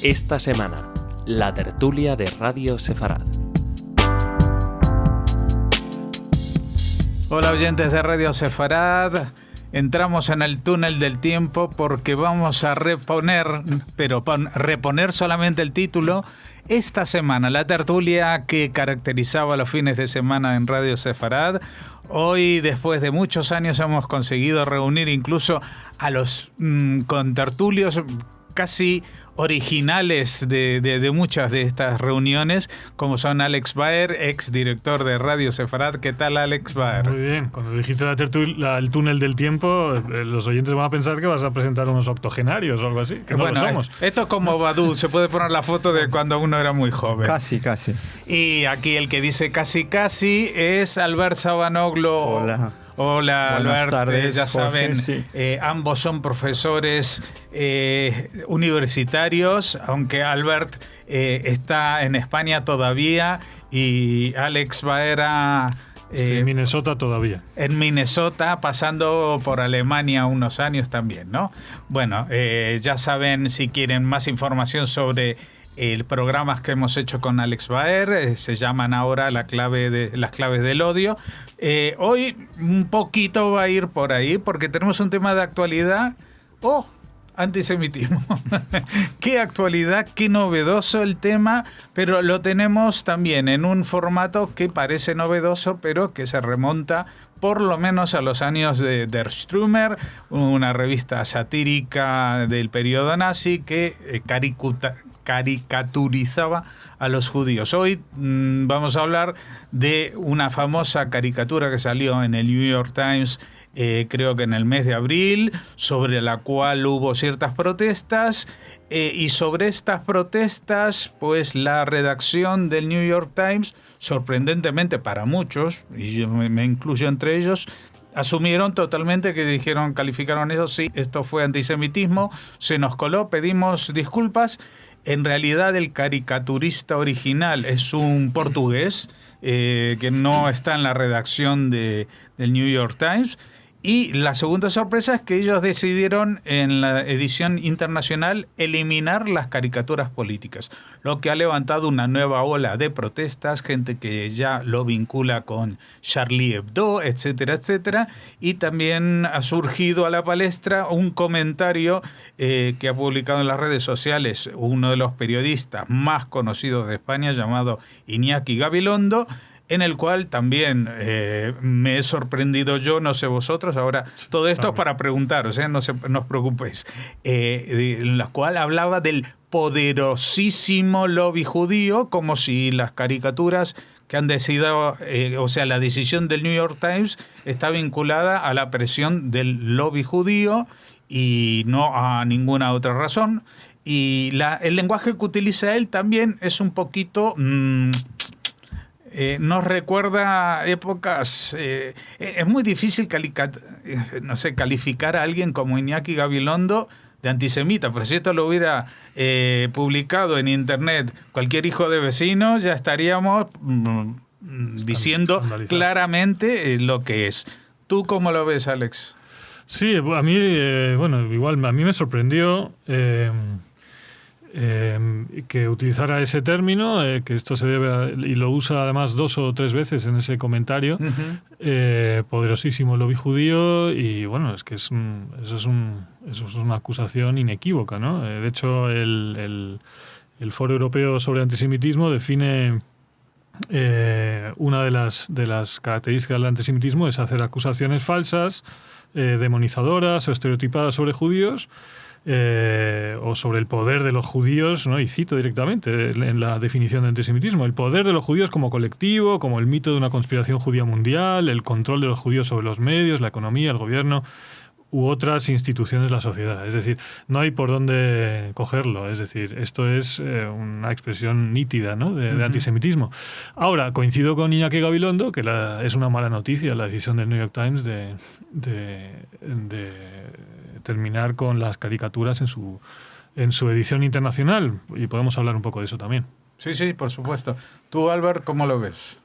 Esta semana, la tertulia de Radio Sefarad. Hola oyentes de Radio Sefarad, entramos en el túnel del tiempo porque vamos a reponer, pero reponer solamente el título, esta semana, la tertulia que caracterizaba los fines de semana en Radio Sefarad. Hoy, después de muchos años, hemos conseguido reunir incluso a los contertulios casi originales de muchas de estas reuniones, como son Alex Baer, ex director de Radio Sefarad. ¿Qué tal, Alex Baer? Muy bien. Cuando dijiste el túnel del tiempo, los oyentes van a pensar que vas a presentar unos octogenarios o algo así. Que bueno, no lo somos. Esto es como Badoo, se puede poner la foto de cuando uno era muy joven. Casi. Y aquí el que dice casi es Albert Sabanoglo. Hola, buenas Albert, tardes, ya saben, Jorge, sí. Ambos son profesores universitarios, aunque Albert está en España todavía y Alex Baera en Minnesota todavía. En Minnesota, pasando por Alemania unos años también, ¿no? Bueno, ya saben, si quieren más información sobre programas que hemos hecho con Alex Baer, se llaman ahora las claves del odio. Hoy un poquito va a ir por ahí porque tenemos un tema de actualidad. Antisemitismo. Qué actualidad, qué novedoso el tema, pero lo tenemos también en un formato que parece novedoso, pero que se remonta por lo menos a los años de Der Stürmer, una revista satírica del periodo nazi que caricaturizaba a los judíos. Hoy vamos a hablar de una famosa caricatura que salió en el New York Times, creo que en el mes de abril, sobre la cual hubo ciertas protestas, y sobre estas protestas, pues la redacción del New York Times, sorprendentemente para muchos, y yo me incluyo entre ellos, asumieron totalmente calificaron eso, sí, esto fue antisemitismo, se nos coló, pedimos disculpas. En realidad el caricaturista original es un portugués que no está en la redacción del New York Times. Y la segunda sorpresa es que ellos decidieron en la edición internacional eliminar las caricaturas políticas, lo que ha levantado una nueva ola de protestas, gente que ya lo vincula con Charlie Hebdo, etcétera, etcétera. Y también ha surgido a la palestra un comentario que ha publicado en las redes sociales uno de los periodistas más conocidos de España, llamado Iñaki Gabilondo, en el cual también me he sorprendido yo, no sé vosotros, ahora todo esto es para preguntaros, no os preocupéis, en la cual hablaba del poderosísimo lobby judío, como si las caricaturas que han decidido, la decisión del New York Times está vinculada a la presión del lobby judío y no a ninguna otra razón. Y el lenguaje que utiliza él también es un poquito... nos recuerda épocas... es muy difícil calificar a alguien como Iñaki Gabilondo de antisemita, pero si esto lo hubiera publicado en internet cualquier hijo de vecino, ya estaríamos diciendo claramente lo que es. ¿Tú cómo lo ves, Alex? Sí, a mí, igual a mí me sorprendió... que utilizara ese término, que esto se debe y lo usa además 2 o 3 veces en ese comentario, poderosísimo lobby judío, y bueno, es que eso es una acusación inequívoca, ¿no? De hecho, el Foro Europeo sobre Antisemitismo define una de las características del antisemitismo es hacer acusaciones falsas, demonizadoras o estereotipadas sobre judíos, o sobre el poder de los judíos, ¿no? Y cito directamente en la definición de antisemitismo: el poder de los judíos como colectivo, como el mito de una conspiración judía mundial, el control de los judíos sobre los medios, la economía, el gobierno u otras instituciones de la sociedad. Es decir, no hay por dónde cogerlo. Es decir, esto es una expresión nítida, ¿no? de antisemitismo. Ahora, coincido con Iñaki Gabilondo que es una mala noticia la decisión del New York Times de terminar con las caricaturas en su edición internacional, y podemos hablar un poco de eso también. Sí, por supuesto. Tú, Albert, ¿cómo lo ves?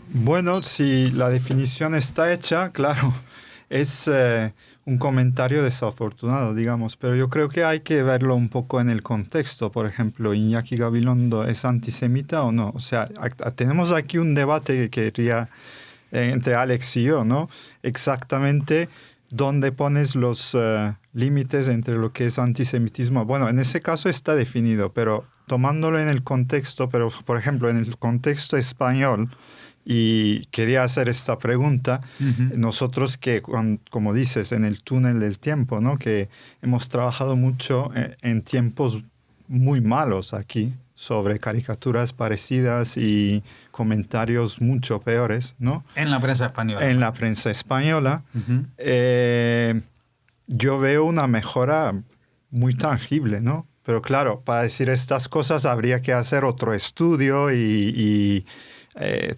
Bueno, si la definición está hecha, claro, es un comentario desafortunado, digamos, pero yo creo que hay que verlo un poco en el contexto. Por ejemplo, ¿Iñaki Gabilondo es antisemita o no? O sea, tenemos aquí un debate que quería entre Alex y yo, ¿no? Exactamente dónde pones los límites entre lo que es antisemitismo. Bueno, en ese caso está definido, pero tomándolo en el contexto, pero por ejemplo, en el contexto español, y quería hacer esta pregunta, nosotros que, como dices, en el túnel del tiempo, ¿no? Que hemos trabajado mucho en tiempos muy malos aquí, sobre caricaturas parecidas y comentarios mucho peores, ¿no? En la prensa española. En la prensa española. Yo veo una mejora muy tangible, ¿no? Pero claro, para decir estas cosas habría que hacer otro estudio y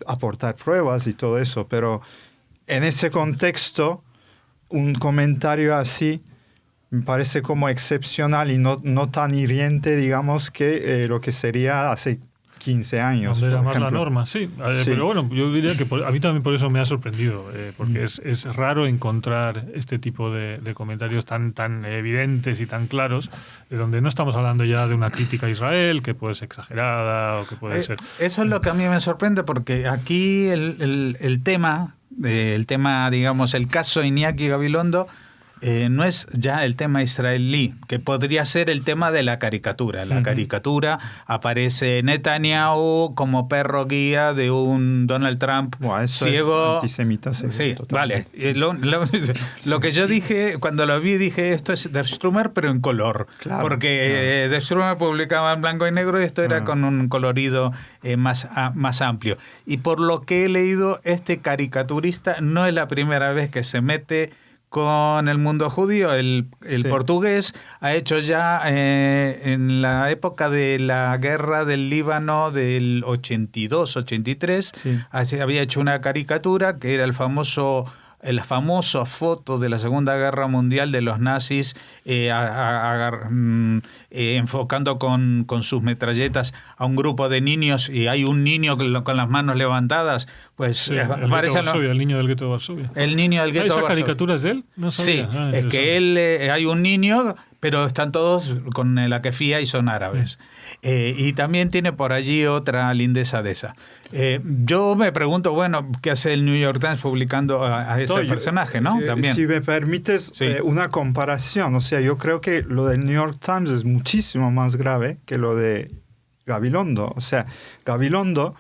aportar pruebas y todo eso. Pero en ese contexto, un comentario así me parece como excepcional y no tan hiriente, digamos, que lo que sería hace 15 años. Donde era por más la ejemplo. norma, sí. Sí. Pero bueno, yo diría que a mí también por eso me ha sorprendido, porque es raro encontrar este tipo de comentarios tan evidentes y tan claros, donde no estamos hablando ya de una crítica a Israel, que puede ser exagerada o que puede ser... Eso es lo que a mí me sorprende, porque aquí el tema, digamos, el caso Iñaki Gabilondo, no es ya el tema israelí, que podría ser el tema de la caricatura. La caricatura aparece Netanyahu como perro guía de un Donald Trump Eso ciego. es antisemita, Sí, totalmente. vale. Lo que yo dije, cuando lo vi, dije, esto es Der Strummer, pero en color. Claro, Porque Der Strummer publicaba en blanco y negro y esto era con un colorido más amplio. Y por lo que he leído, este caricaturista no es la primera vez que se mete con el mundo judío. El portugués ha hecho ya en la época de la guerra del Líbano del 82-83, había hecho una caricatura que era la famosa foto de la Segunda Guerra Mundial de los nazis enfocando con sus metralletas a un grupo de niños, y hay un niño con las manos levantadas, pues Sí, el niño del gueto de Varsovia. El niño del gueto de ¿Esa Varsovia. caricatura es de él? No sabía. Sí, es que hay un niño, pero están todos con la kefía y son árabes. Y también tiene por allí otra lindeza de esa. Yo me pregunto, bueno, ¿qué hace el New York Times publicando a ese personaje, no? También. Si me permites una comparación, o sea, yo creo que lo del New York Times es muchísimo más grave que lo de Gabilondo. O sea, Gabilondo,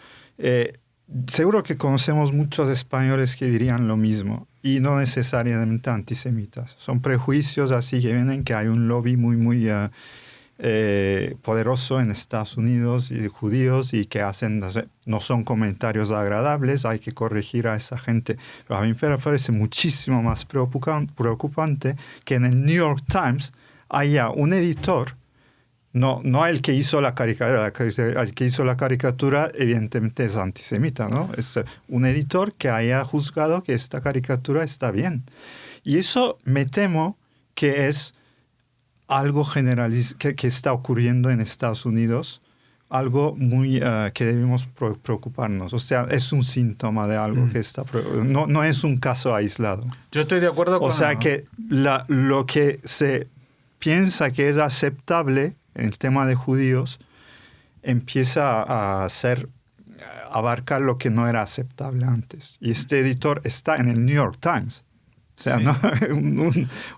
seguro que conocemos muchos españoles que dirían lo mismo, y no necesariamente antisemitas. Son prejuicios así que vienen, que hay un lobby muy poderoso en Estados Unidos y de judíos, y que no son comentarios agradables, hay que corregir a esa gente. Pero a mí me parece muchísimo más preocupante que en el New York Times haya un editor, no el que hizo la caricatura, el que hizo la caricatura evidentemente es antisemita, ¿no? Es un editor que haya juzgado que esta caricatura está bien. Y eso me temo que es algo que está ocurriendo en Estados Unidos, algo muy que debemos preocuparnos. O sea, es un síntoma de algo que está... No es un caso aislado. Yo estoy de acuerdo con... O sea, que lo que se piensa que es aceptable en el tema de judíos empieza a abarcar lo que no era aceptable antes. Y este editor está en el New York Times. O sea, ¿no?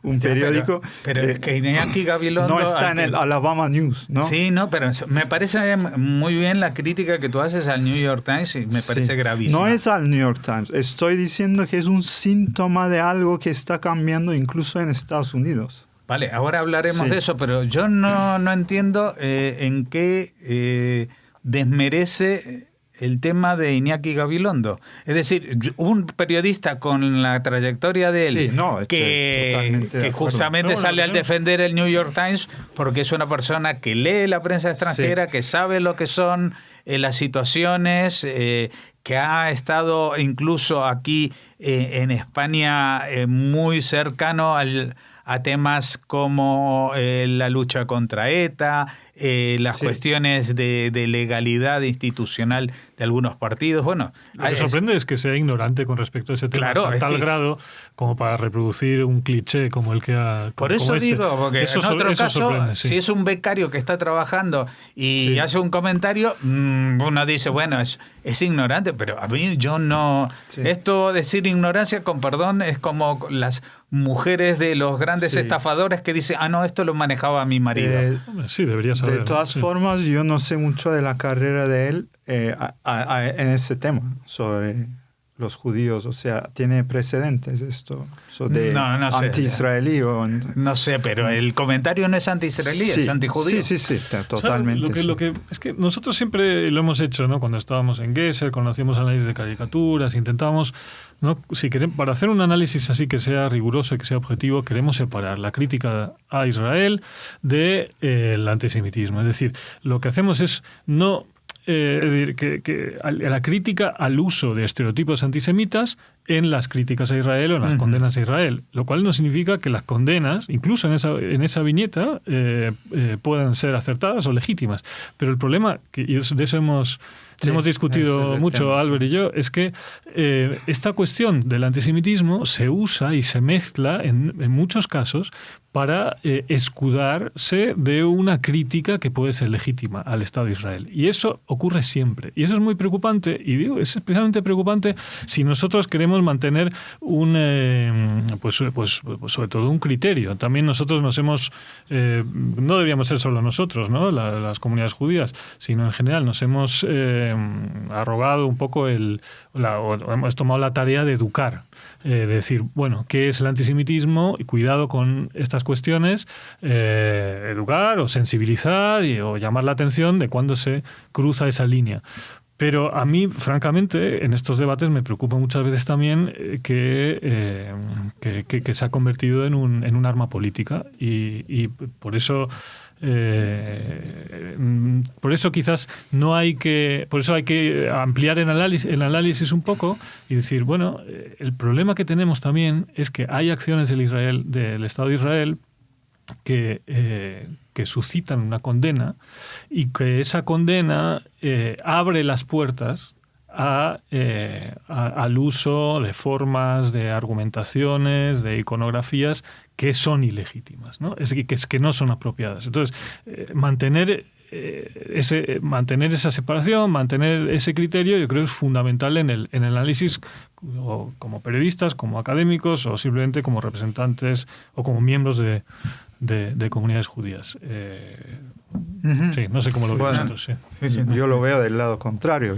un periódico. Pero es que Iñaki Gabilondo... No está en el Alabama News, ¿no? Sí, no, pero me parece muy bien la crítica que tú haces al New York Times, y me parece gravísima. No es al New York Times. Estoy diciendo que es un síntoma de algo que está cambiando incluso en Estados Unidos. Vale, ahora hablaremos de eso, pero yo no entiendo en qué desmerece el tema de Iñaki Gabilondo. Es decir, un periodista con la trayectoria de él, que justamente sale al defender el New York Times porque es una persona que lee la prensa extranjera, que sabe lo que son las situaciones, que ha estado incluso aquí en España muy cercano a temas como la lucha contra ETA, las cuestiones de legalidad institucional de algunos partidos. Bueno, lo que sorprende es que sea ignorante con respecto a ese tema, hasta tal grado como para reproducir un cliché como el que ha... Por eso digo, porque en otro caso, sí. Si es un becario que está trabajando y hace un comentario, uno dice, bueno, es ignorante, pero a mí yo no... Sí. Esto decir ignorancia, con perdón, es como las mujeres de los grandes estafadores que dicen, no, esto lo manejaba mi marido. Sí, debería saber. De todas formas, yo no sé mucho de la carrera de él en ese tema, sobre los judíos. O sea, ¿tiene precedentes esto? De no sé. Anti-israelí o... No sé, pero el comentario no es anti-israelí, es anti-judío. Sí, totalmente. Lo que es que nosotros siempre lo hemos hecho, ¿no? Cuando estábamos en Gesser, cuando hacíamos análisis de caricaturas, intentamos, ¿no? Para hacer un análisis así que sea riguroso y que sea objetivo, queremos separar la crítica a Israel del antisemitismo. Es decir, lo que hacemos es no... es decir, que la crítica al uso de estereotipos antisemitas en las críticas a Israel o en las condenas a Israel, lo cual no significa que las condenas, incluso en esa viñeta, puedan ser acertadas o legítimas. Pero el problema, y de eso hemos discutido mucho, tema, Albert y yo, es que esta cuestión del antisemitismo se usa y se mezcla en muchos casos para escudarse de una crítica que puede ser legítima al Estado de Israel. Y eso ocurre siempre. Y eso es muy preocupante, y digo, es especialmente preocupante si nosotros queremos mantener pues sobre todo un criterio. También nosotros no deberíamos ser solo nosotros, ¿no? Las comunidades judías, sino en general nos hemos arrogado un poco hemos tomado la tarea de educar, de decir, bueno, ¿qué es el antisemitismo? Y cuidado con estas cuestiones, educar o sensibilizar o llamar la atención de cuando se cruza esa línea. Pero a mí, francamente, en estos debates me preocupa muchas veces también que se ha convertido en un arma política y por eso quizás por eso hay que ampliar el análisis un poco y decir, bueno, el problema que tenemos también es que hay acciones del Estado de Israel que suscitan una condena y que esa condena abre las puertas al uso de formas, de argumentaciones, de iconografías que son ilegítimas, ¿no? Que no son apropiadas. Entonces, mantener esa separación, mantener ese criterio, yo creo que es fundamental en el análisis, o como periodistas, como académicos, o simplemente como representantes o como miembros de comunidades judías. Sí, no sé cómo lo veis vosotros. Sí. Yo lo veo del lado contrario.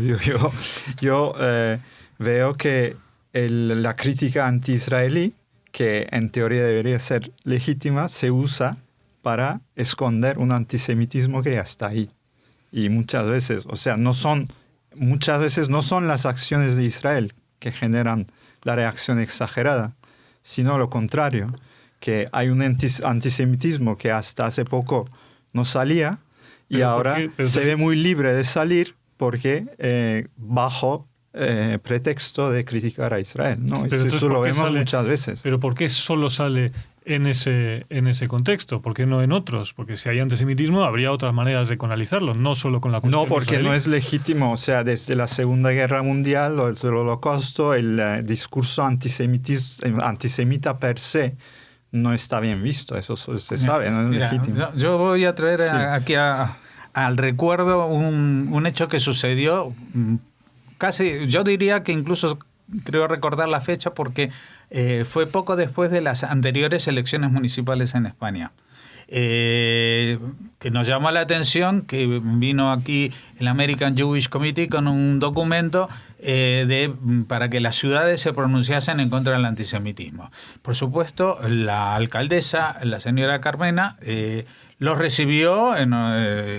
Yo veo que la crítica anti-israelí, que en teoría debería ser legítima, se usa para esconder un antisemitismo que ya está ahí. Y muchas veces no son las acciones de Israel que generan la reacción exagerada, sino lo contrario, que hay un antisemitismo que hasta hace poco no salía y ahora se ve muy libre de salir porque bajo pretexto de criticar a Israel, ¿no? Eso lo vemos muchas veces. Pero ¿por qué solo sale en ese contexto? ¿Por qué no en otros? Porque si hay antisemitismo habría otras maneras de canalizarlo, no solo con la cuestión No, porque israelí. No es legítimo. O sea, desde la Segunda Guerra Mundial o el Holocausto, el discurso antisemita per se no está bien visto, eso se sabe, no es legítimo. Yo voy a traer aquí al recuerdo un hecho que sucedió casi, yo diría que incluso creo recordar la fecha porque fue poco después de las anteriores elecciones municipales en España. Que nos llamó la atención que vino aquí el American Jewish Committee con un documento para que las ciudades se pronunciasen en contra del antisemitismo. Por supuesto, la alcaldesa, la señora Carmena, los recibió,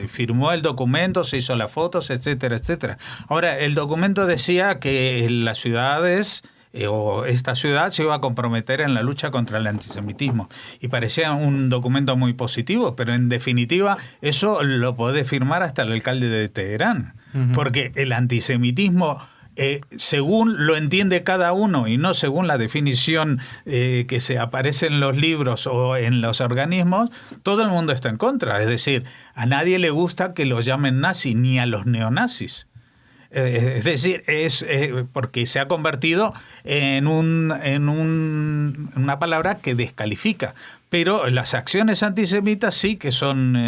firmó el documento, se hizo las fotos, etcétera, etcétera. Ahora, el documento decía que las ciudades o esta ciudad se iba a comprometer en la lucha contra el antisemitismo. Y parecía un documento muy positivo, pero en definitiva eso lo puede firmar hasta el alcalde de Teherán. Porque el antisemitismo según lo entiende cada uno y no según la definición que se aparece en los libros o en los organismos, todo el mundo está en contra. Es decir, a nadie le gusta que los llamen nazi, ni a los neonazis. Es decir, es porque se ha convertido en una palabra que descalifica. Pero las acciones antisemitas sí que son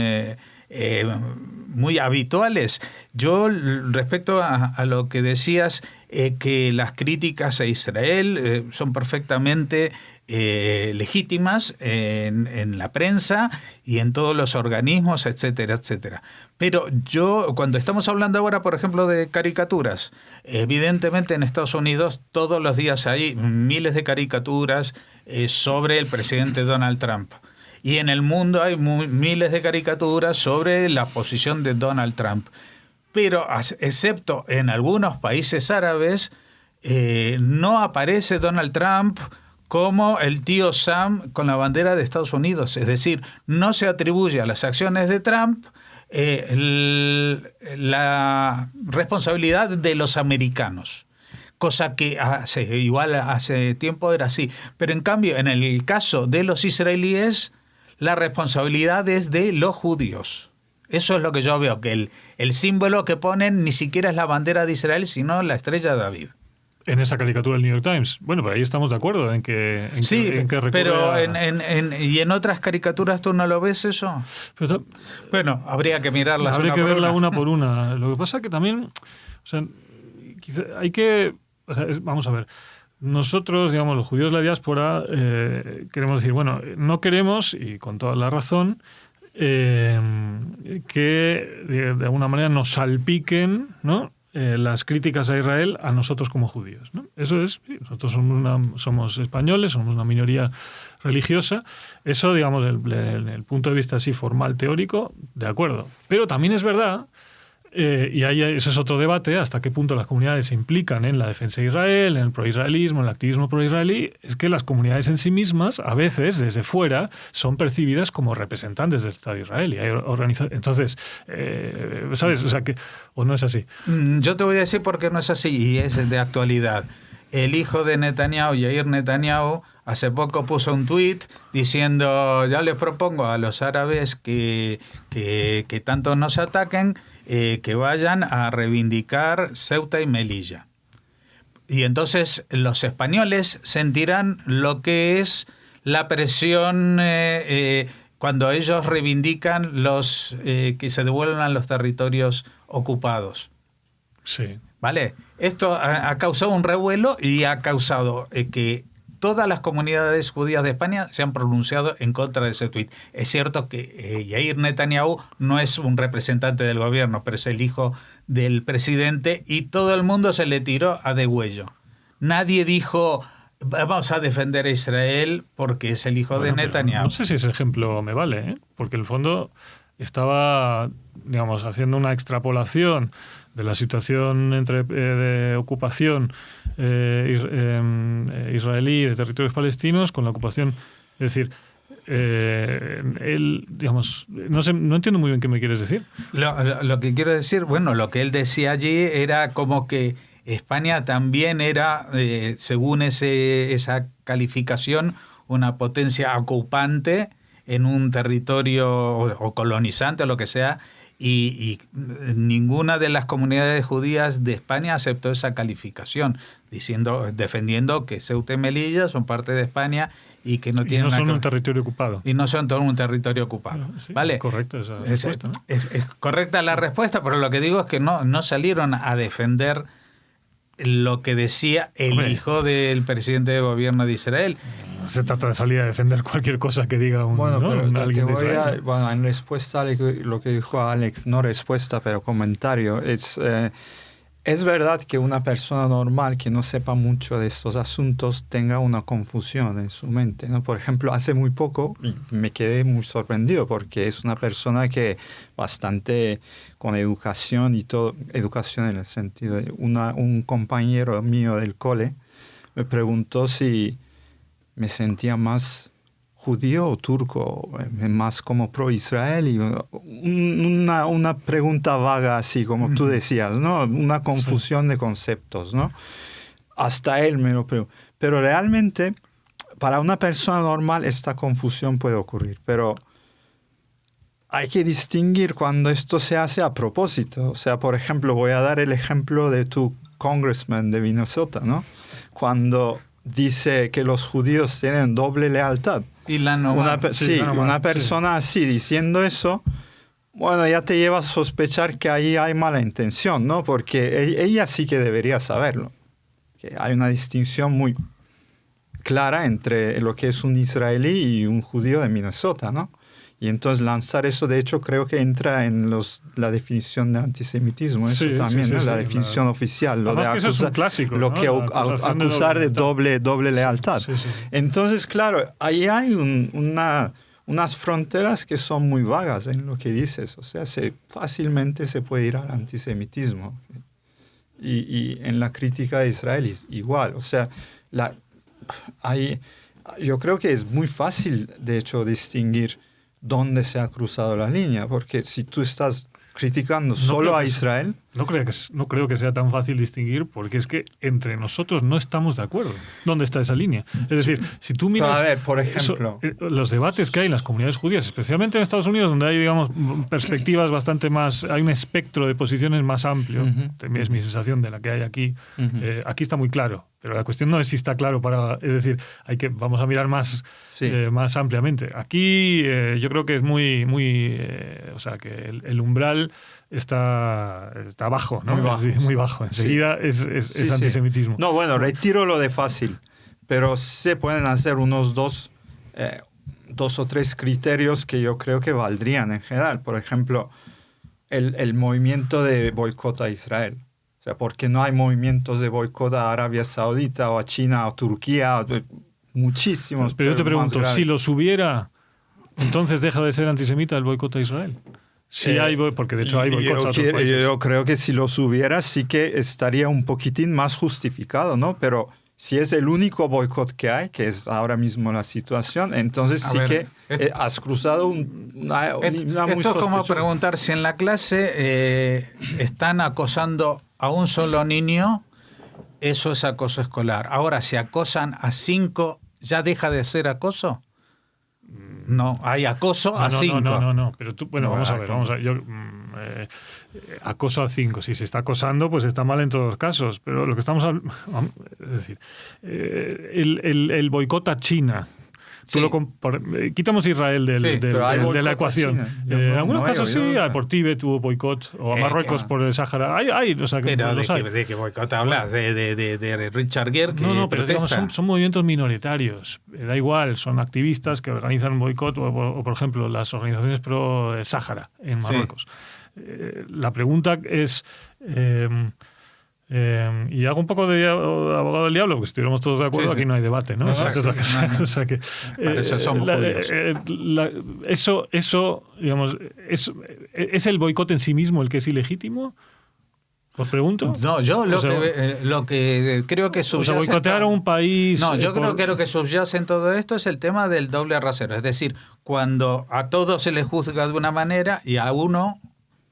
muy habituales. Yo, respecto a lo que decías, que las críticas a Israel son perfectamente legítimas en la prensa y en todos los organismos, etcétera, etcétera. Pero yo, cuando estamos hablando ahora, por ejemplo, de caricaturas, evidentemente en Estados Unidos todos los días hay miles de caricaturas sobre el presidente Donald Trump. Y en el mundo hay miles de caricaturas sobre la posición de Donald Trump. Pero, excepto en algunos países árabes, no aparece Donald Trump como el tío Sam con la bandera de Estados Unidos. Es decir, no se atribuye a las acciones de Trump la responsabilidad de los americanos. Cosa que hace tiempo era así. Pero en cambio, en el caso de los israelíes, la responsabilidad es de los judíos. Eso es lo que yo veo, que el símbolo que ponen ni siquiera es la bandera de Israel, sino la estrella de David. En esa caricatura del New York Times. Bueno, pero ahí estamos de acuerdo en que recurre pero ¿y en otras caricaturas tú no lo ves eso? Pero, bueno, habría que mirarlas. Habría que verla una por una. Lo que pasa es que también, o sea, quizá hay que, o sea, vamos a ver. Nosotros, digamos, los judíos de la diáspora, queremos decir, bueno, no queremos, y con toda la razón, que de alguna manera nos salpiquen, ¿no?, las críticas a Israel a nosotros como judíos, ¿no? Eso es, nosotros somos españoles, somos una minoría religiosa. Eso, digamos, desde el punto de vista así formal, teórico, de acuerdo. Pero también es verdad, y ahí ese es otro debate, hasta qué punto las comunidades se implican en la defensa de Israel, en el proisraelismo, en el activismo proisraelí, es que las comunidades en sí mismas, a veces, desde fuera, son percibidas como representantes del Estado de Israel. Y hay entonces, ¿sabes? O sea, ¿o no es así? Yo te voy a decir por qué no es así, y es de actualidad. El hijo de Netanyahu, Yair Netanyahu, hace poco puso un tuit diciendo: ya les propongo a los árabes que tanto nos ataquen, que vayan a reivindicar Ceuta y Melilla. Y entonces los españoles sentirán lo que es la presión cuando ellos reivindican que se devuelvan los territorios ocupados. Sí. ¿Vale? Esto ha causado un revuelo y ha causado que todas las comunidades judías de España se han pronunciado en contra de ese tuit. Es cierto que Yair Netanyahu no es un representante del gobierno, pero es el hijo del presidente y todo el mundo se le tiró a degüello. Nadie dijo: vamos a defender a Israel porque es el hijo de Netanyahu. No sé si ese ejemplo me vale, ¿eh? Porque en el fondo estaba, digamos, haciendo una extrapolación de la situación de ocupación israelí de territorios palestinos con la ocupación. Es decir, él, digamos, no entiendo muy bien qué me quieres decir. Lo que quiero decir, bueno, lo que él decía allí era como que España también era, según esa calificación, una potencia ocupante en un territorio o colonizante o lo que sea, y ninguna de las comunidades judías de España aceptó esa calificación, defendiendo que Ceuta y Melilla son parte de España y que no tienen son un territorio ocupado. Y no son todo un territorio ocupado. Sí, ¿vale? Es correcta esa respuesta, ¿no? Es correcta la respuesta, pero lo que digo es que no salieron a defender lo que decía el hijo del presidente de gobierno de Israel. No se trata de salir a defender cualquier cosa que diga alguien de Israel. Bueno, en respuesta a lo que dijo Alex, no respuesta, pero comentario, es verdad que una persona normal que no sepa mucho de estos asuntos tenga una confusión en su mente, ¿no? Por ejemplo, hace muy poco me quedé muy sorprendido porque es una persona que bastante con educación y todo, educación en el sentido de un compañero mío del cole me preguntó si me sentía más judío o turco, más como pro-Israel, y una pregunta vaga así, como tú decías, ¿no? Una confusión de conceptos, ¿no? Hasta él me lo pregunto. Pero realmente, para una persona normal, esta confusión puede ocurrir, pero hay que distinguir cuando esto se hace a propósito. O sea, por ejemplo, voy a dar el ejemplo de tu congressman de Minnesota, ¿no? Cuando dice que los judíos tienen doble lealtad. Una persona así diciendo eso, bueno, ya te lleva a sospechar que ahí hay mala intención, ¿no? Porque ella sí que debería saberlo. Que hay una distinción muy clara entre lo que es un israelí y un judío de Minnesota, ¿no? Y entonces lanzar eso, de hecho, creo que entra en la definición de antisemitismo, eso también, ¿no? La definición oficial, lo de eso es un clásico, lo ¿no? que acusar de doble lealtad. Sí, sí. Entonces, claro, ahí hay unas fronteras que son muy vagas en lo que dices, o sea, fácilmente se puede ir al antisemitismo. Y en la crítica de Israel es igual, o sea, yo creo que es muy fácil, de hecho, distinguir dónde se ha cruzado la línea, porque si tú estás criticando solo a Israel... No creo que sea tan fácil distinguir, porque es que entre nosotros no estamos de acuerdo. ¿Dónde está esa línea? Es decir, si tú miras... A ver, por ejemplo... los debates que hay en las comunidades judías, especialmente en Estados Unidos, donde hay, digamos, perspectivas bastante más... Hay un espectro de posiciones más amplio. También es mi sensación de la que hay aquí. Aquí está muy claro. Pero la cuestión no es si está claro es decir, vamos a mirar más ampliamente. Aquí yo creo que es muy o sea, que el umbral está bajo, ¿no? Muy bajo. Enseguida es antisemitismo. No, bueno, retiro lo de fácil, pero se pueden hacer unos dos o tres criterios que yo creo que valdrían en general. Por ejemplo, el movimiento de boicot a Israel. O sea, porque no hay movimientos de boicot a Arabia Saudita o a China o Turquía, muchísimos. Pero yo te pregunto, si los hubiera, entonces deja de ser antisemita el boicot a Israel. Sí porque de hecho hay boicots a otros países. Yo creo que si los hubiera sí que estaría un poquitín más justificado, ¿no? Pero si es el único boicot que hay, que es ahora mismo la situación, entonces has cruzado una muy sospechosa. Esto es como preguntar si en la clase están acosando a un solo niño, eso es acoso escolar. Ahora, si acosan a 5, ¿ya deja de ser acoso? No, hay acoso a 5. No. Pero tú, vamos a ver. Acoso a 5. Si se está acosando, pues está mal en todos los casos. Pero lo que estamos hablando, es decir, el boicot a China. Sí. Quitamos Israel de la ecuación. En algunos casos por Tíbet hubo boicot, o a Marruecos por el Sáhara. ¿De qué boicot hablas? ¿De Richard Gere? No, pero digamos, son movimientos minoritarios. Da igual, son activistas que organizan un boicot, o por ejemplo, las organizaciones pro Sáhara en Marruecos. Sí. La pregunta es... y hago un poco de abogado del diablo, porque si estuviéramos todos de acuerdo, aquí no hay debate, ¿no? O sea que, para eso somos judíos. Eso, digamos, ¿es el boicot en sí mismo el que es ilegítimo? ¿Os pregunto? No, yo lo que creo que subyace... O sea, boicotear a un país... No, yo creo que lo que subyace en todo esto es el tema del doble rasero. Es decir, cuando a todos se les juzga de una manera y a uno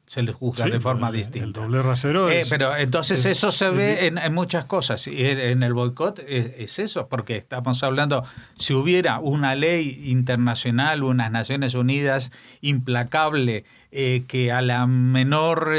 se les juzga de forma distinta. El doble rasero pero entonces eso se ve en muchas cosas. Y en el boicot es eso, porque estamos hablando, si hubiera una ley internacional, unas Naciones Unidas implacable, que a la menor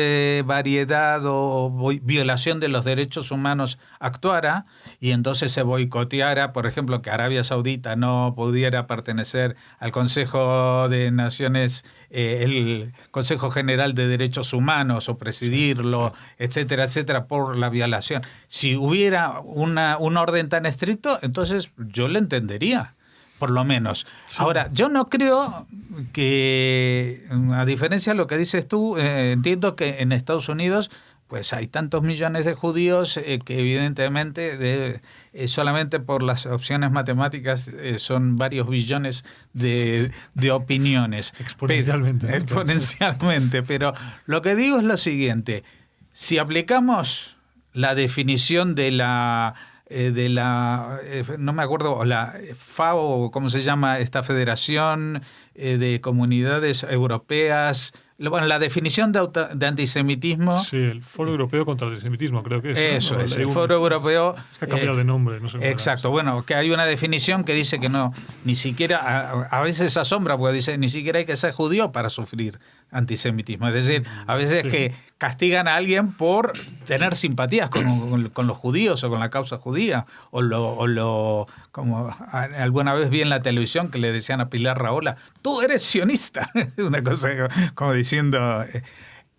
variedad o violación de los derechos humanos actuara, y entonces se boicoteara, por ejemplo, que Arabia Saudita no pudiera pertenecer al Consejo de Naciones, el Consejo General de Derechos Humanos, o presidirlo, etcétera, etcétera, por la violación. Si hubiera un orden tan estricto, entonces yo lo entendería, por lo menos. Sí. Ahora, yo no creo que, a diferencia de lo que dices tú, entiendo que en Estados Unidos pues hay tantos millones de judíos que evidentemente solamente por las opciones matemáticas son varios billones de opiniones. Exponencialmente. Pero lo que digo es lo siguiente. Si aplicamos la definición de la de la, no me acuerdo, la FAO, ¿cómo se llama? Esta Federación de Comunidades Europeas. Bueno, la definición de antisemitismo... Sí, el Foro Europeo contra el Antisemitismo, creo que es. Eso ¿no? es, el Foro Europeo... Es que ha cambiado de nombre, no sé cómo exacto, bueno, que hay una definición que dice que no, ni siquiera, a veces asombra, porque dice, ni siquiera hay que ser judío para sufrir antisemitismo. Es decir, a veces sí. que castigan a alguien por tener simpatías con los judíos o con la causa judía, como alguna vez vi en la televisión que le decían a Pilar Rahola, tú eres sionista, una cosa como diciendo...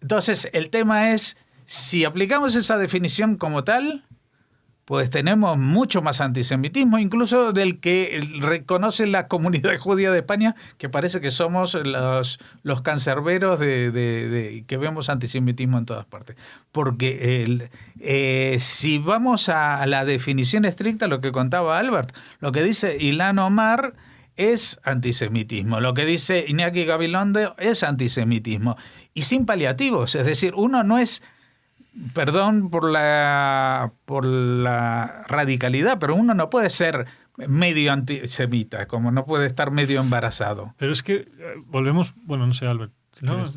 Entonces, el tema es, si aplicamos esa definición como tal, pues tenemos mucho más antisemitismo, incluso del que reconoce la comunidad judía de España, que parece que somos los cancerberos que vemos antisemitismo en todas partes. Porque si vamos a la definición estricta, lo que contaba Albert, lo que dice Ilhan Omar es antisemitismo, lo que dice Iñaki Gabilondo es antisemitismo, y sin paliativos, es decir, uno no es... Perdón por la radicalidad, pero uno no puede ser medio antisemita, como no puede estar medio embarazado. Pero es que volvemos, bueno, no sé, Albert. No.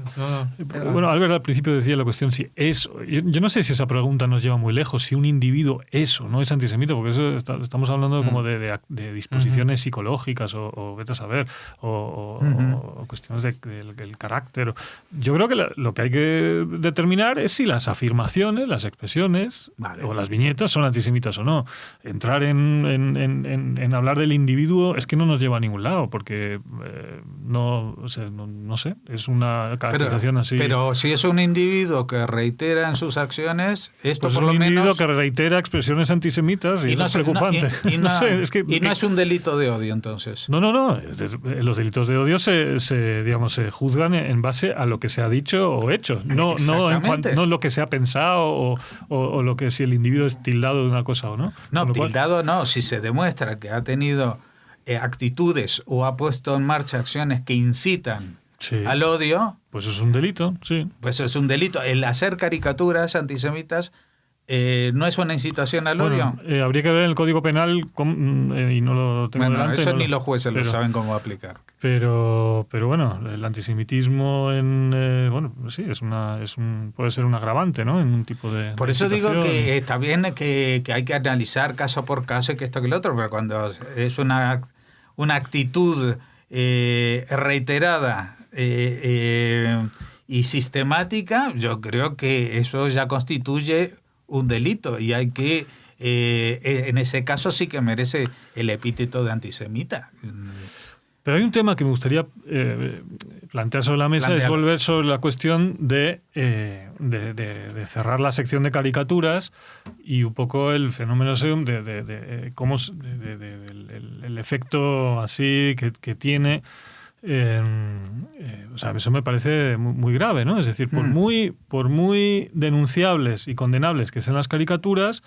Bueno, Albert al principio decía la cuestión si es... Yo no sé si esa pregunta nos lleva muy lejos, si un individuo es o no es antisemita, porque eso estamos hablando como de disposiciones psicológicas o vete a saber, o cuestiones del carácter. Yo creo que lo que hay que determinar es si las afirmaciones, las expresiones o las viñetas son antisemitas o no. Entrar en hablar del individuo es que no nos lleva a ningún lado, porque no sé, es una caracterización así. Pero si es un individuo que reitera en sus acciones, esto pues por es lo un individuo menos... que reitera expresiones antisemitas y no es preocupante. No es un delito de odio, entonces. No. Los delitos de odio se juzgan en base a lo que se ha dicho o hecho, no lo que se ha pensado o lo que si el individuo es tildado de una cosa o no. No, tildado no. Si se demuestra que ha tenido actitudes o ha puesto en marcha acciones que incitan al odio, pues es un delito, sí. Pues es un delito. El hacer caricaturas antisemitas no es una incitación al odio. Habría que ver en el Código Penal y no lo tengo delante. Eso ni los jueces lo saben cómo aplicar. Pero bueno, el antisemitismo puede ser un agravante, ¿no? En un tipo de... Por eso digo que está bien que hay que analizar caso por caso y que esto que lo otro, pero cuando es una actitud reiterada y sistemática, yo creo que eso ya constituye un delito y hay que, en ese caso sí que merece el epíteto de antisemita. Pero hay un tema que me gustaría plantear sobre la mesa, es volver sobre la cuestión de cerrar la sección de caricaturas y un poco el fenómeno de cómo el efecto así que tiene. Eso me parece muy grave, ¿no? Es decir, por muy denunciables y condenables que sean las caricaturas,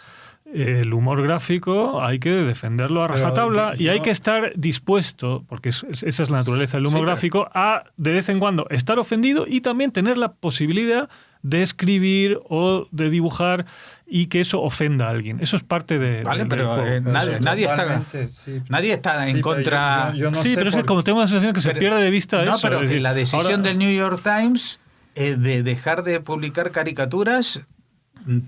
el humor gráfico hay que defenderlo a rajatabla y hay que estar dispuesto, porque esa es la naturaleza del humor gráfico, a de vez en cuando estar ofendido y también tener la posibilidad de escribir o de dibujar y que eso ofenda a alguien. Eso es parte de... Vale, pero nadie está en contra... Pero es que como tengo la sensación que se pierde de vista eso. No, pero que la decisión del New York Times de dejar de publicar caricaturas,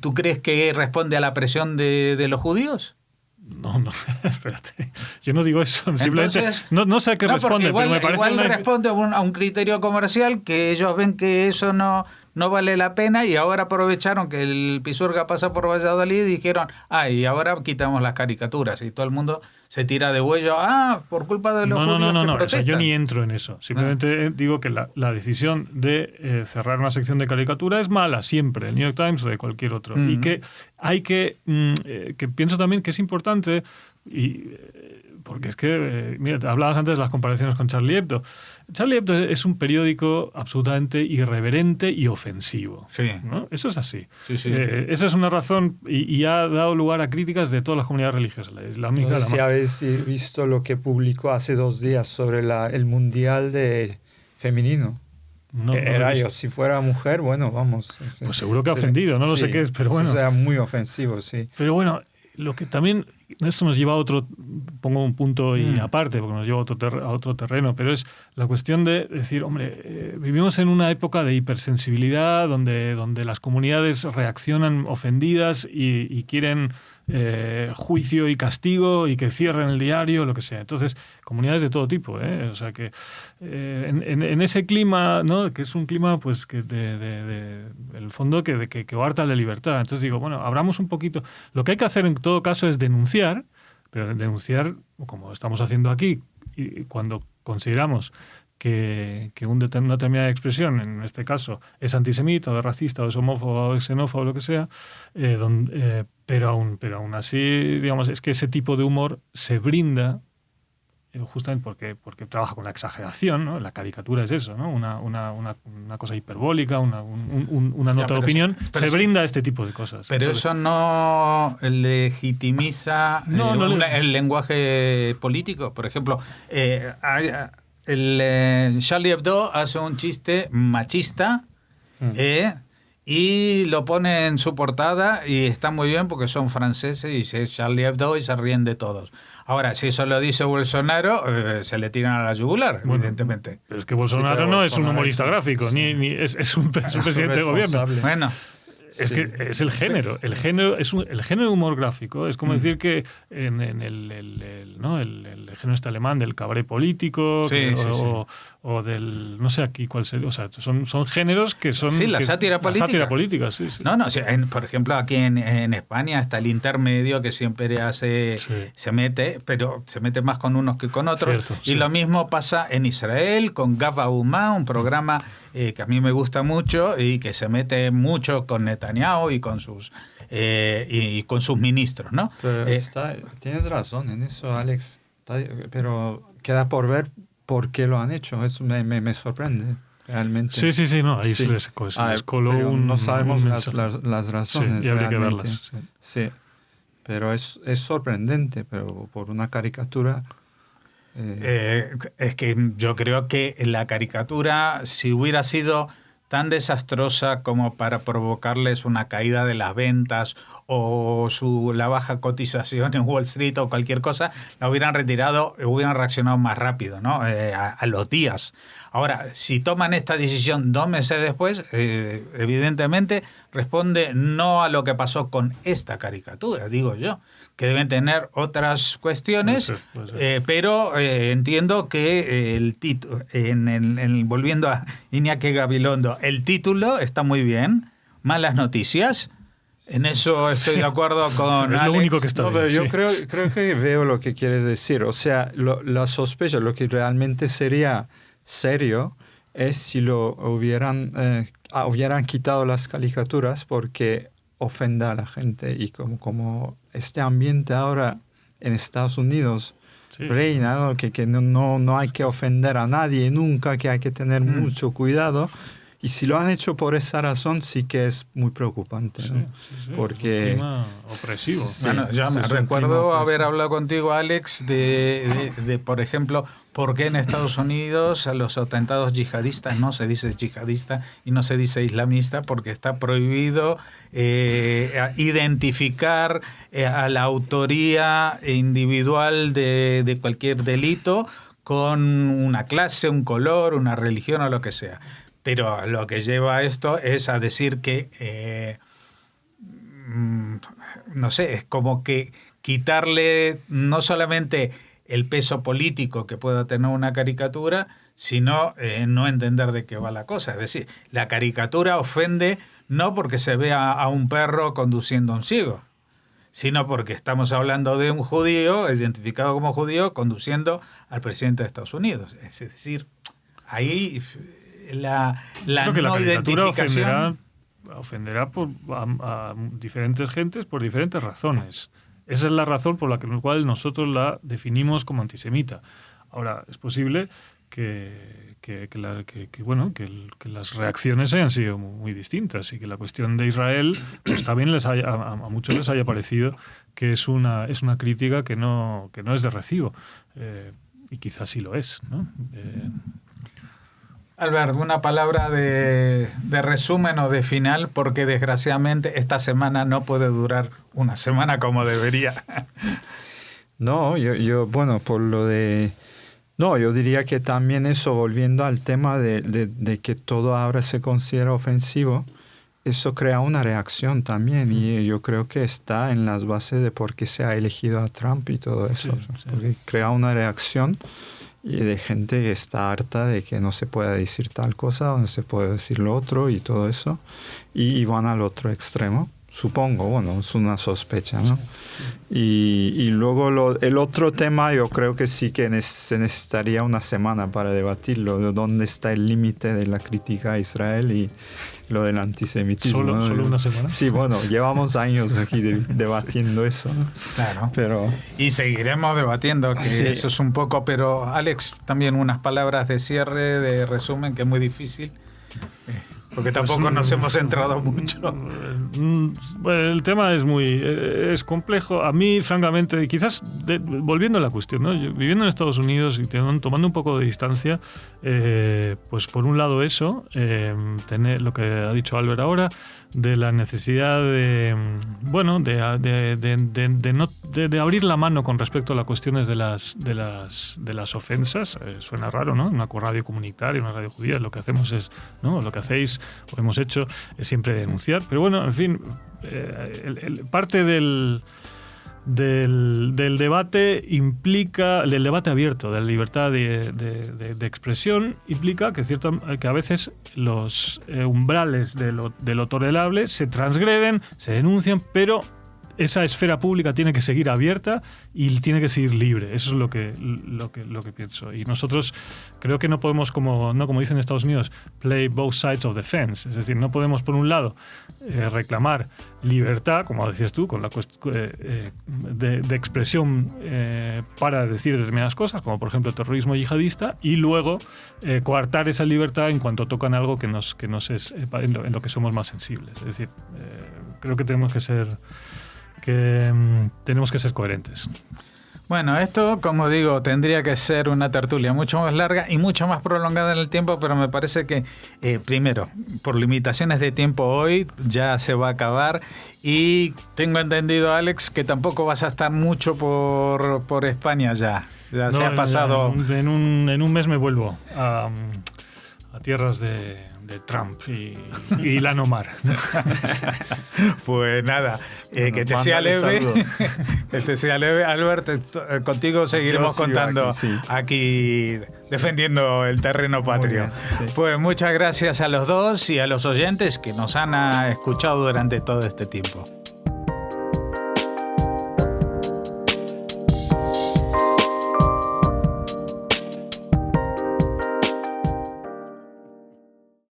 ¿tú crees que responde a la presión de los judíos? No, espérate. Yo no digo eso. Simplemente entonces, no sé a qué responde, pero me parece... Igual responde a un criterio comercial que ellos ven que eso no vale la pena y ahora aprovecharon que el Pisuerga pasa por Valladolid y dijeron, y ahora quitamos las caricaturas y todo el mundo se tira de huello, por culpa de los judíos que protestan. O sea, yo ni entro en eso. Simplemente digo que la decisión de cerrar una sección de caricatura es mala siempre, el New York Times o de cualquier otro. Y que hay que pienso también que es importante porque es que, mira, hablabas antes de las comparaciones con Charlie Hebdo. Charlie Hebdo es un periódico absolutamente irreverente y ofensivo. Sí. ¿No? Eso es así. Sí. Esa es una razón y ha dado lugar a críticas de todas las comunidades religiosas. No sé si habéis visto lo que publicó hace 2 días sobre el Mundial de femenino. Yo, si fuera mujer, bueno, vamos. Pues seguro que ha ofendido, no lo sé qué es, pero bueno. O sea, muy ofensivo, sí. Pero bueno, lo que también, esto nos lleva a otro, pongo un punto y aparte, porque nos lleva a otro terreno, pero es la cuestión de decir, hombre, vivimos en una época de hipersensibilidad donde las comunidades reaccionan ofendidas y quieren juicio y castigo y que cierren el diario, lo que sea. Entonces, comunidades de todo tipo, o sea que en ese clima, ¿no? Que es un clima pues que el fondo que coarta la libertad. Entonces digo, bueno, abramos un poquito. Lo que hay que hacer en todo caso es denunciar, pero denunciar como estamos haciendo aquí, y cuando consideramos que una determinada expresión, en este caso, es antisemita, o es racista, o es homófobo, o es xenófobo, o lo que sea, pero aún así, digamos, es que ese tipo de humor se brinda justamente porque trabaja con la exageración, ¿no? La caricatura es eso, ¿no? Una cosa hiperbólica, una nota de opinión, se brinda a este tipo de cosas. Pero entonces, eso no legitimiza el lenguaje político. Por ejemplo, Charlie Hebdo hace un chiste machista y lo pone en su portada y está muy bien porque son franceses y es Charlie Hebdo y se ríen de todos. Ahora, si eso lo dice Bolsonaro, se le tiran a la yugular, evidentemente. Pero es que Bolsonaro no es un humorista gráfico, ni es un presidente de gobierno. Bueno. Es que es el género. El género de humor gráfico. Es como decir que en el género este alemán del cabaret político o del... No sé aquí cuál sería. O sea, son géneros que son... Sí, la sátira política. La sátira política, sí. No, o sea, por ejemplo, aquí en España está el intermedio que siempre se mete, pero se mete más con unos que con otros. Cierto, y lo mismo pasa en Israel con Gava Umá, un programa que a mí me gusta mucho y que se mete mucho con Netanyahu y con sus ministros, ¿no? Pero tienes razón en eso, Alex, pero queda por ver por qué lo han hecho. Eso me sorprende realmente. Sí, no, ahí se les coló no sabemos las razones. Sí, y habría que verlas. Sí, pero es sorprendente, pero por una caricatura... es que yo creo que la caricatura, si hubiera sido tan desastrosa como para provocarles una caída de las ventas o la baja cotización en Wall Street o cualquier cosa, la hubieran retirado, hubieran reaccionado más rápido, ¿no? A los días. Ahora, si toman esta decisión 2 meses después, evidentemente responde no a lo que pasó con esta caricatura, digo yo, que deben tener otras cuestiones, puede ser. Pero entiendo que el título, volviendo a Iñaki Gabilondo, el título está muy bien, Malas Noticias. En eso estoy de acuerdo con es Alex. lo único que está bien. Pero yo creo que veo lo que quieres decir. O sea, la sospecha, lo que realmente sería serio es si hubieran quitado las caricaturas porque ofenda a la gente, y como este ambiente ahora en Estados Unidos reina, ¿no? Que no hay que ofender a nadie nunca, que hay que tener mucho cuidado. Y si lo han hecho por esa razón, sí que es muy preocupante, ¿no? Porque es un clima opresivo. Bueno, yo me recuerdo haber hablado contigo, Alex, de por ejemplo, por qué en Estados Unidos a los atentados yihadistas no se dice yihadista y no se dice islamista, porque está prohibido identificar a la autoría individual de cualquier delito con una clase, un color, una religión o lo que sea. Pero lo que lleva a esto es a decir que, no sé, es como que quitarle no solamente el peso político que pueda tener una caricatura, sino no entender de qué va la cosa. Es decir, la caricatura ofende no porque se vea a un perro conduciendo a un ciego, sino porque estamos hablando de un judío, identificado como judío, conduciendo al presidente de Estados Unidos. Es decir, ahí... La creo que no la caricatura identificación ofenderá a diferentes gentes por diferentes razones. Esa es la razón por la cual nosotros la definimos como antisemita. Ahora, es posible que las reacciones hayan sido muy distintas y que la cuestión de Israel, pues también a muchos les haya parecido que es una crítica que no es de recibo. Y quizás sí lo es, ¿no? Albert, una palabra de resumen o de final, porque desgraciadamente esta semana no puede durar una semana como debería. No, bueno, por lo de... No, yo diría que también eso, volviendo al tema de que todo ahora se considera ofensivo, eso crea una reacción también, y yo creo que está en las bases de por qué se ha elegido a Trump y todo eso, Sí. porque crea una reacción y de gente que está harta de que no se pueda decir tal cosa, o no se puede decir lo otro y todo eso, y van al otro extremo. Supongo, bueno, es una sospecha, ¿no? Y luego el otro tema, yo creo que sí que se necesitaría una semana para debatirlo, de dónde está el límite de la crítica a Israel y lo del antisemitismo. ¿Solo una semana? Sí, bueno, llevamos años aquí debatiendo eso, ¿no? Claro. Pero... Y seguiremos debatiendo, que Sí. eso es un poco, pero Alex, también unas palabras de cierre, de resumen, que es muy difícil, porque tampoco nos hemos centrado mucho. Bueno, el tema es complejo. A mí, francamente, quizás volviendo a la cuestión, ¿no? Yo, viviendo en Estados Unidos y tomando un poco de distancia, pues por un lado eso, tener lo que ha dicho Albert ahora, de la necesidad de abrir la mano con respecto a las cuestiones de las ofensas. Suena raro, ¿no? Una radio comunitaria, una radio judía, lo que hacemos es, ¿no? Lo que hacéis o hemos hecho es siempre denunciar. Pero bueno, en fin, parte del debate implica, el debate abierto, de la libertad de expresión, implica que a veces los umbrales de lo tolerable se transgreden, se denuncian, pero esa esfera pública tiene que seguir abierta y tiene que seguir libre. Eso es lo que pienso. Y nosotros creo que no podemos, como dicen en Estados Unidos, play both sides of the fence. Es decir, no podemos, por un lado, reclamar libertad, como decías tú, con la de expresión para decir determinadas cosas, como por ejemplo terrorismo yihadista, y luego coartar esa libertad en cuanto tocan algo que nos es en lo que somos más sensibles. Es decir, creo que tenemos que ser coherentes. Bueno, esto, como digo, tendría que ser una tertulia mucho más larga y mucho más prolongada en el tiempo, pero me parece que, primero, por limitaciones de tiempo hoy, ya se va a acabar. Y tengo entendido, Alex, que tampoco vas a estar mucho por España ya. Ya se ha pasado... En un mes me vuelvo a tierras de Trump y la Nomar. Pues nada, que te sea leve. Que te sea leve, Albert. Contigo seguiremos contando aquí defendiendo el terreno patrio. Sí. Pues muchas gracias a los dos y a los oyentes que nos han escuchado durante todo este tiempo.